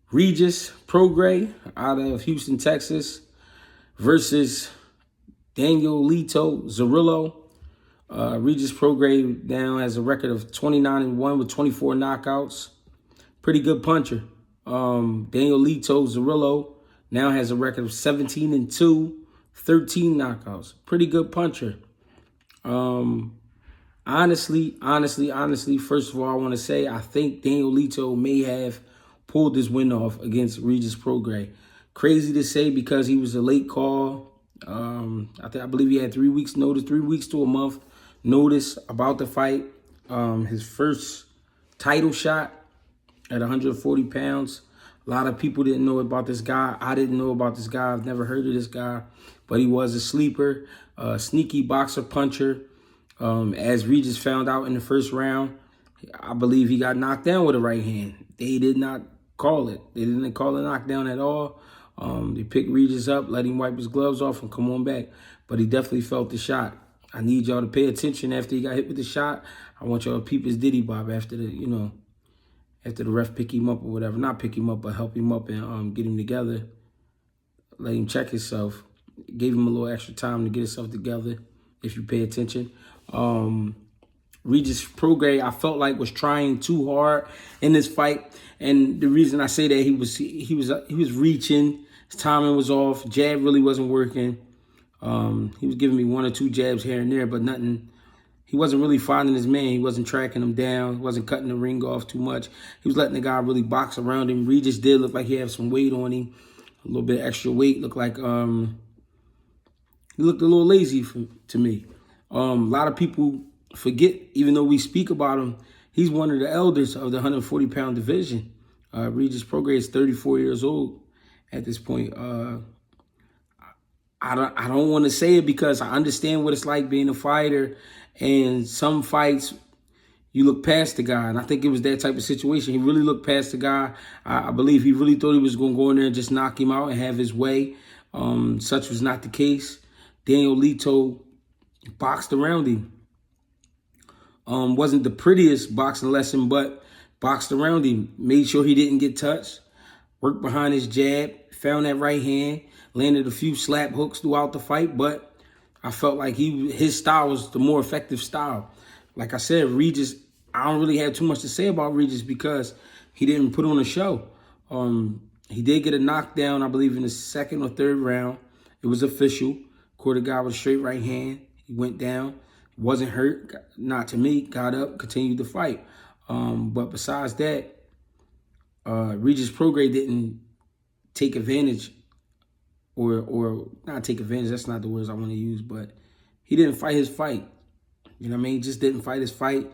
Regis Prograis out of Houston, Texas versus Danielito Zorrilla. Regis Prograis now has a record of 29-1 with 24 knockouts. Pretty good puncher. Danielito Zorrilla now has a record of 17-2, 13 knockouts. Pretty good puncher. Honestly, first of all, I want to say I think Danielito may have pulled this win off against Regis Prograis. Crazy to say because he was a late call. I believe he had 3 weeks notice, 3 weeks to a month notice about the fight. His first title shot at 140 pounds. A lot of people didn't know about this guy. I didn't know about this guy. I've never heard of this guy, but he was a sleeper, sneaky boxer puncher. As Regis found out in the first round, I believe he got knocked down with a right hand. They did not call it. They didn't call a knockdown at all. They picked Regis up, let him wipe his gloves off and come on back. But he definitely felt the shot. I need y'all to pay attention after he got hit with the shot. I want y'all to peep his diddy bob after after the ref pick him up or whatever. Not pick him up, but help him up and get him together. Let him check himself. Gave him a little extra time to get himself together, if you pay attention. Regis Prograis, I felt like was trying too hard in this fight, and the reason I say that he was reaching, his timing was off, jab really wasn't working. He was giving me 1 or 2 jabs here and there, but nothing. He wasn't really finding his man. He wasn't tracking him down. He wasn't cutting the ring off too much. He was letting the guy really box around him. Regis did look like he had some weight on him, a little bit of extra weight. Looked like he looked a little lazy to me. A lot of people forget, even though we speak about him, he's one of the elders of the 140-pound division. Regis Prograis is 34 years old at this point. I don't want to say it because I understand what it's like being a fighter, and some fights you look past the guy, and I think it was that type of situation. He really looked past the guy. I believe he really thought he was going to go in there and just knock him out and have his way. Such was not the case. Danielito boxed around him. Wasn't the prettiest boxing lesson, but boxed around him. Made sure he didn't get touched. Worked behind his jab. Found that right hand. Landed a few slap hooks throughout the fight, but I felt like his style was the more effective style. Like I said, Regis, I don't really have too much to say about Regis because he didn't put on a show. He did get a knockdown, I believe, in the 2nd or 3rd round. It was official. Caught a guy with a straight right hand. He went down. Wasn't hurt, not to me. Got up, continued the fight. But besides that, Regis Prograis didn't take advantage or not take advantage. That's not the words I want to use, but he didn't fight his fight. You know what I mean? He just didn't fight his fight.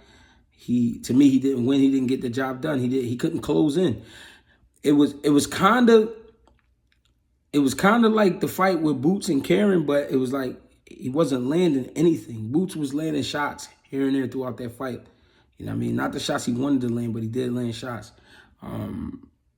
To me, he didn't win. He didn't get the job done. He couldn't close in. It was kind of like the fight with Boots and Karen, but it was like he wasn't landing anything. Boots was landing shots here and there throughout that fight. You know what I mean? Not the shots he wanted to land, but he did land shots.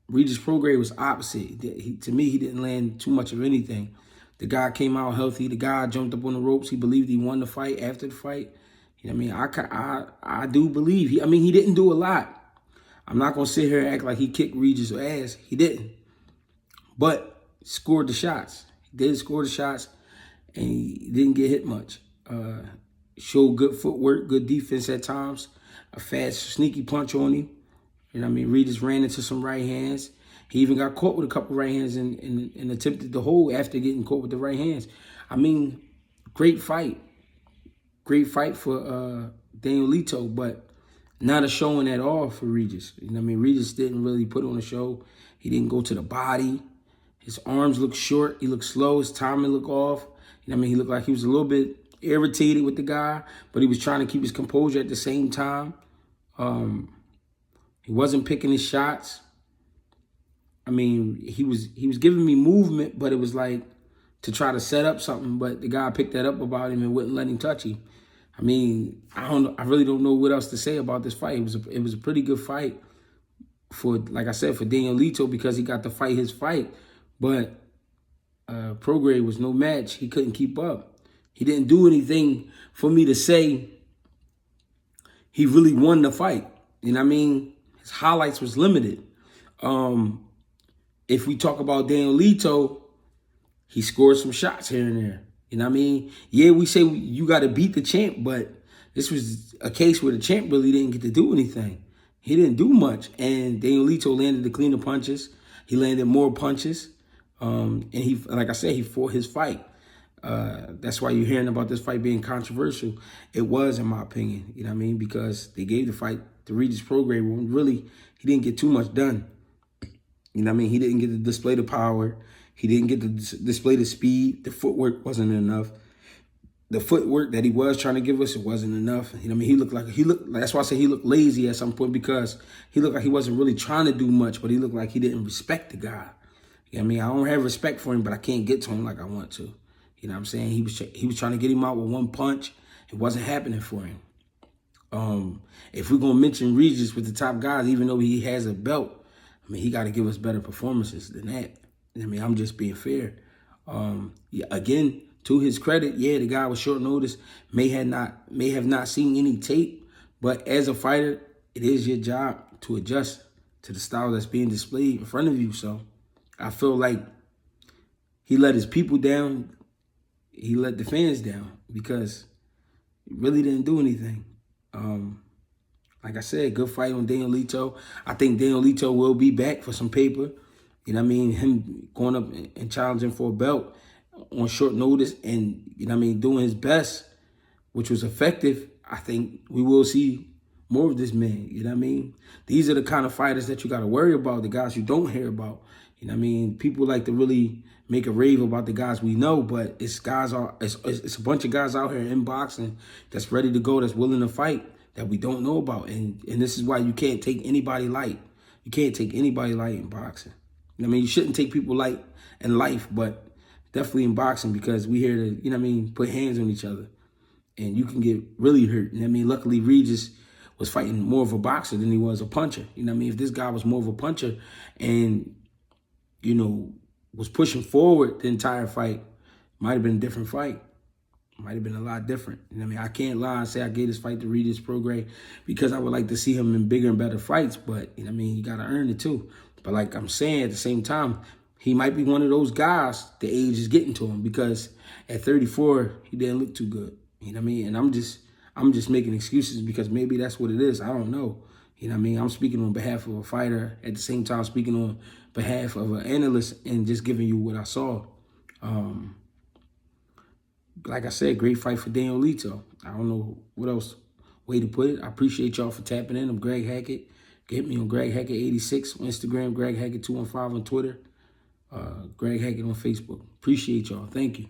Regis Prograis was opposite. To me, he didn't land too much of anything. The guy came out healthy. The guy jumped up on the ropes. He believed he won the fight after the fight. You know what I mean? I do believe. He didn't do a lot. I'm not going to sit here and act like he kicked Regis' ass. He didn't. But scored the shots. He did score the shots, and he didn't get hit much. Showed good footwork, good defense at times. A fast, sneaky punch on him. You know what I mean? Regis ran into some right hands. He even got caught with a couple right hands and attempted to hold after getting caught with the right hands. I mean, great fight. Great fight for Danielito, but not a showing at all for Regis. You know what I mean? Regis didn't really put on a show. He didn't go to the body. His arms looked short. He looked slow. His timing looked off. You know what I mean? He looked like he was a little bit irritated with the guy, but he was trying to keep his composure at the same time. He wasn't picking his shots. I mean, he was giving me movement, but it was like to try to set up something, but the guy picked that up about him and wouldn't let him touch him. I mean, I really don't know what else to say about this fight. It was a pretty good fight for, like I said, for Danielito because he got to fight his fight, but Prograis was no match. He couldn't keep up. He didn't do anything for me to say he really won the fight. You know what I mean? His highlights was limited. if we talk about Danielito, he scored some shots here and there. You know what I mean? Yeah, we say you got to beat the champ, but this was a case where the champ really didn't get to do anything. He didn't do much, and Danielito landed the cleaner punches. He landed more punches, and he, like I said, he fought his fight. That's why you're hearing about this fight being controversial. It was, in my opinion, you know what I mean, because they gave the fight to Regis Prograis when really he didn't get too much done. You know what I mean? He didn't get to display the power. He didn't get to display the speed. The footwork wasn't enough. The footwork that he was trying to give us, it wasn't enough. You know what I mean? He looked, that's why I say he looked lazy at some point, because he looked like he wasn't really trying to do much, but he looked like he didn't respect the guy. You know what I mean? I don't have respect for him, but I can't get to him like I want to. You know what I'm saying? He was trying to get him out with one punch. It wasn't happening for him. If we're going to mention Regis with the top guys, even though he has a belt, I mean, he got to give us better performances than that. I mean, I'm just being fair. Yeah, again, to his credit, yeah, the guy was short notice, may have not seen any tape, but as a fighter, it is your job to adjust to the style that's being displayed in front of you. So I feel like he let his people down. He let the fans down because he really didn't do anything. Like I said, good fight on Danielito. I think Danielito will be back for some paper. You know what I mean? Him going up and challenging for a belt on short notice and, you know what I mean, doing his best, which was effective. I think we will see more of this man. You know what I mean? These are the kind of fighters that you got to worry about, the guys you don't hear about. You know what I mean? People like to really make a rave about the guys we know, but it's a bunch of guys out here in boxing that's ready to go, that's willing to fight, that we don't know about. And this is why you can't take anybody light. You can't take anybody light in boxing. I mean, you shouldn't take people light in life, but definitely in boxing, because we here to, you know what I mean, put hands on each other. And you can get really hurt. You know what I mean? Luckily, Regis was fighting more of a boxer than he was a puncher. You know what I mean? If this guy was more of a puncher and, you know, was pushing forward the entire fight, might have been a different fight. Might have been a lot different. You know what I mean? I can't lie and say I gave this fight to Regis Prograis because I would like to see him in bigger and better fights, but, you know what I mean, you got to earn it too. But like I'm saying, at the same time, he might be one of those guys, the age is getting to him, because at 34, he didn't look too good. You know what I mean? And I'm just making excuses because maybe that's what it is. I don't know. You know what I mean? I'm speaking on behalf of a fighter, at the same time speaking on behalf of an analyst and just giving you what I saw. Like I said, great fight for Danielito. I don't know what else way to put it. I appreciate y'all for tapping in. I'm Greg Hackett. Get me on Greg Hackett 86 on Instagram, Greg Hackett 215 on Twitter, Greg Hackett on Facebook. Appreciate y'all. Thank you.